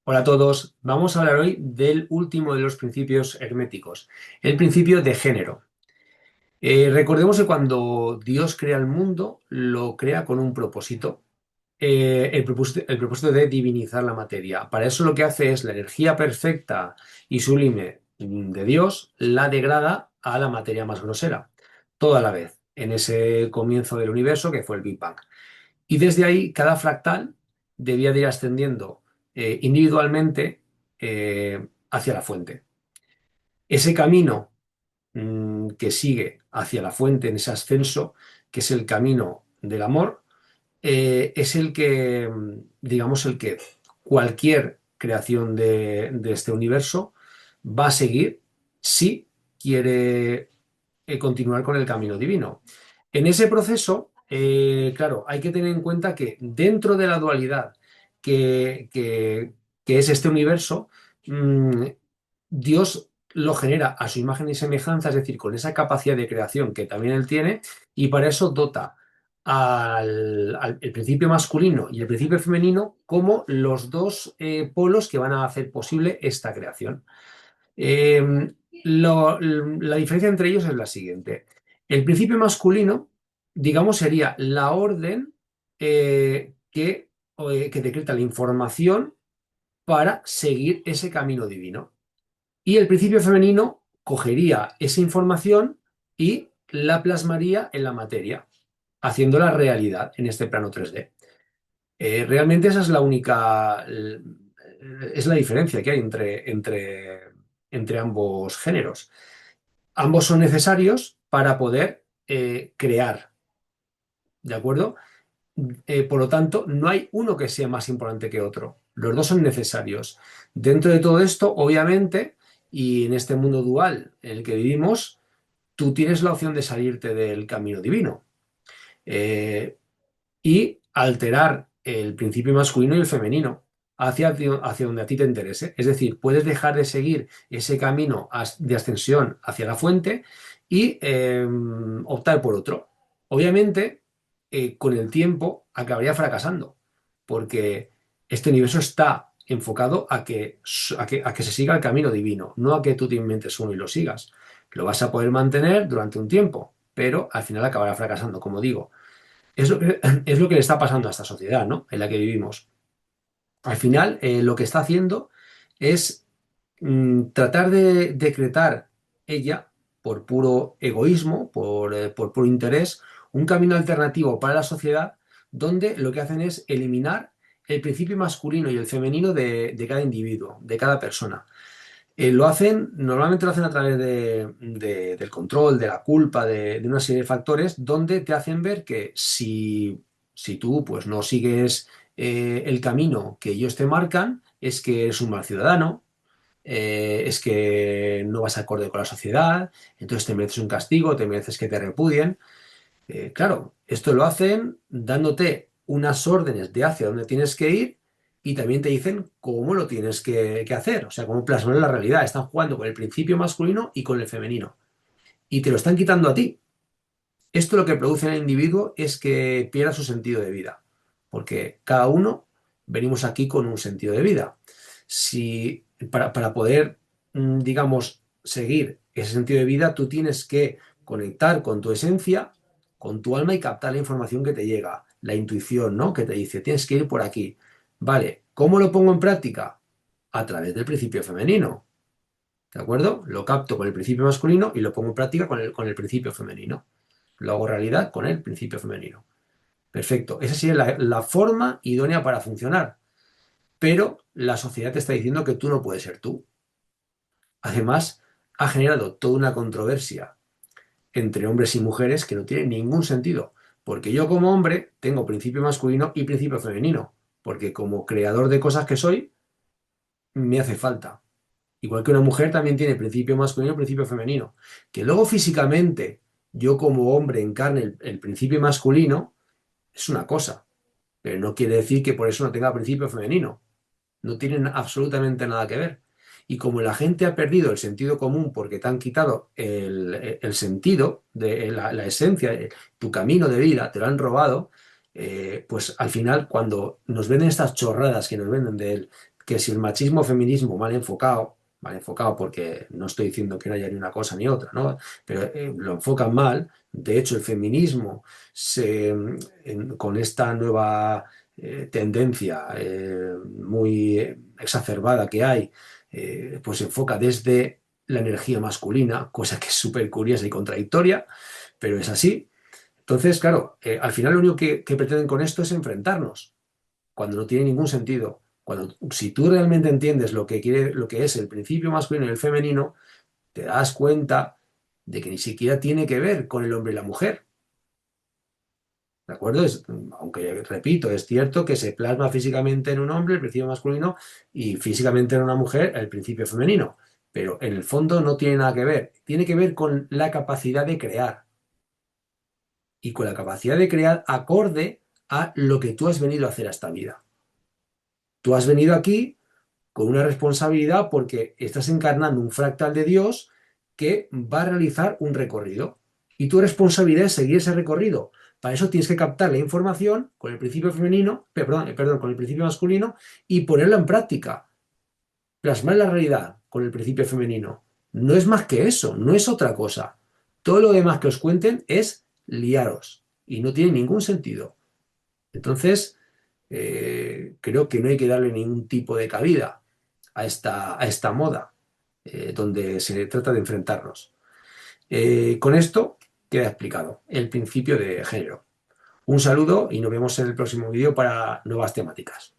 Hola a todos, vamos a hablar hoy del último de los principios herméticos, el principio de género. Recordemos que cuando Dios crea el mundo, lo crea con un propósito, el propósito de divinizar la materia. Para eso lo que hace es la energía perfecta y sublime de Dios, la degrada a la materia más grosera, toda la vez, en ese comienzo del universo que fue el Big Bang. Y desde ahí, cada fractal debía de ir ascendiendo individualmente hacia la fuente. Ese camino que sigue hacia la fuente en ese ascenso, que es el camino del amor, es el que, digamos, el que cualquier creación de este universo va a seguir si quiere continuar con el camino divino. En ese proceso, claro, hay que tener en cuenta que dentro de la dualidad que, que- que es este universo, mm, Dios lo genera a su imagen y semejanza, es decir, con esa capacidad de creación que también él tiene, y para eso dota el principio masculino y el principio femenino como los dos polos que van a hacer posible esta creación. La diferencia entre ellos es la siguiente. El principio masculino, digamos, sería la orden que decreta la información para seguir ese camino divino. Y el principio femenino cogería esa información y la plasmaría en la materia, haciéndola realidad en este plano 3D. Realmente esa es la única, es la diferencia que hay entre ambos géneros. Ambos son necesarios para poder crear, ¿de acuerdo? Por lo tanto, no hay uno que sea más importante que otro. Los dos son necesarios. Dentro de todo esto, obviamente, y en este mundo dual en el que vivimos, tú tienes la opción de salirte del camino divino y alterar el principio masculino y el femenino hacia donde a ti te interese. Es decir, puedes dejar de seguir ese camino de ascensión hacia la fuente y optar por otro. Obviamente, con el tiempo acabaría fracasando, porque este universo está enfocado a que se siga el camino divino, no a que tú te inventes uno y lo sigas. Lo vas a poder mantener durante un tiempo, pero al final acabará fracasando, como digo. Es lo que le está pasando a esta sociedad, ¿no? En la que vivimos. Al final, lo que está haciendo es tratar de decretar ella, por puro egoísmo, por puro interés, un camino alternativo para la sociedad donde lo que hacen es eliminar el principio masculino y el femenino de cada individuo, de cada persona. Normalmente lo hacen a través del control, de la culpa, de una serie de factores, donde te hacen ver que si tú pues, no sigues el camino que ellos te marcan, es que eres un mal ciudadano, es que no vas acorde con la sociedad, entonces te mereces un castigo, te mereces que te repudien. Claro, esto lo hacen dándote unas órdenes de hacia dónde tienes que ir y también te dicen cómo lo tienes que hacer, o sea, cómo plasmar en la realidad. Están jugando con el principio masculino y con el femenino y te lo están quitando a ti. Esto lo que produce en el individuo es que pierda su sentido de vida, porque cada uno venimos aquí con un sentido de vida. Si para poder, digamos, seguir ese sentido de vida, tú tienes que conectar con tu esencia, con tu alma y captar la información que te llega, la intuición, ¿no? Que te dice, tienes que ir por aquí. Vale, ¿cómo lo pongo en práctica? A través del principio femenino, ¿de acuerdo? Lo capto con el principio masculino y lo pongo en práctica con el principio femenino. Lo hago realidad con el principio femenino. Perfecto. Esa sería la forma idónea para funcionar. Pero la sociedad te está diciendo que tú no puedes ser tú. Además, ha generado toda una controversia entre hombres y mujeres que no tiene ningún sentido. Porque yo como hombre tengo principio masculino y principio femenino. Porque como creador de cosas que soy, me hace falta. Igual que una mujer también tiene principio masculino y principio femenino. Que luego físicamente yo como hombre encarne el principio masculino es una cosa, pero no quiere decir que por eso no tenga principio femenino. No tienen absolutamente nada que ver. Y como la gente ha perdido el sentido común porque te han quitado el sentido de la esencia, tu camino de vida, te lo han robado, pues al final cuando nos venden estas chorradas que nos venden que si el machismo feminismo mal enfocado porque no estoy diciendo que no haya ni una cosa ni otra, ¿no? Pero lo enfocan mal. De hecho, el feminismo con esta nueva tendencia muy exacerbada que hay, pues se enfoca desde la energía masculina, cosa que es súper curiosa y contradictoria, pero es así. Entonces, claro, al final lo único que pretenden con esto es enfrentarnos cuando no tiene ningún sentido. Si tú realmente entiendes lo que es el principio masculino y el femenino, te das cuenta de que ni siquiera tiene que ver con el hombre y la mujer. ¿De acuerdo? Aunque, repito, es cierto que se plasma físicamente en un hombre el principio masculino y físicamente en una mujer el principio femenino. Pero en el fondo no tiene nada que ver. Tiene que ver con la capacidad de crear y con la capacidad de crear acorde a lo que tú has venido a hacer a esta vida. Tú has venido aquí con una responsabilidad porque estás encarnando un fractal de Dios que va a realizar un recorrido. Y tu responsabilidad es seguir ese recorrido. Para eso tienes que captar la información con el principio femenino, perdón, con el principio masculino y ponerla en práctica. Plasmar la realidad con el principio femenino. No es más que eso, no es otra cosa. Todo lo demás que os cuenten es liaros y no tiene ningún sentido. Entonces, creo que no hay que darle ningún tipo de cabida a esta moda, donde se trata de enfrentarnos. Con esto queda explicado el principio de género. Un saludo y nos vemos en el próximo vídeo para nuevas temáticas.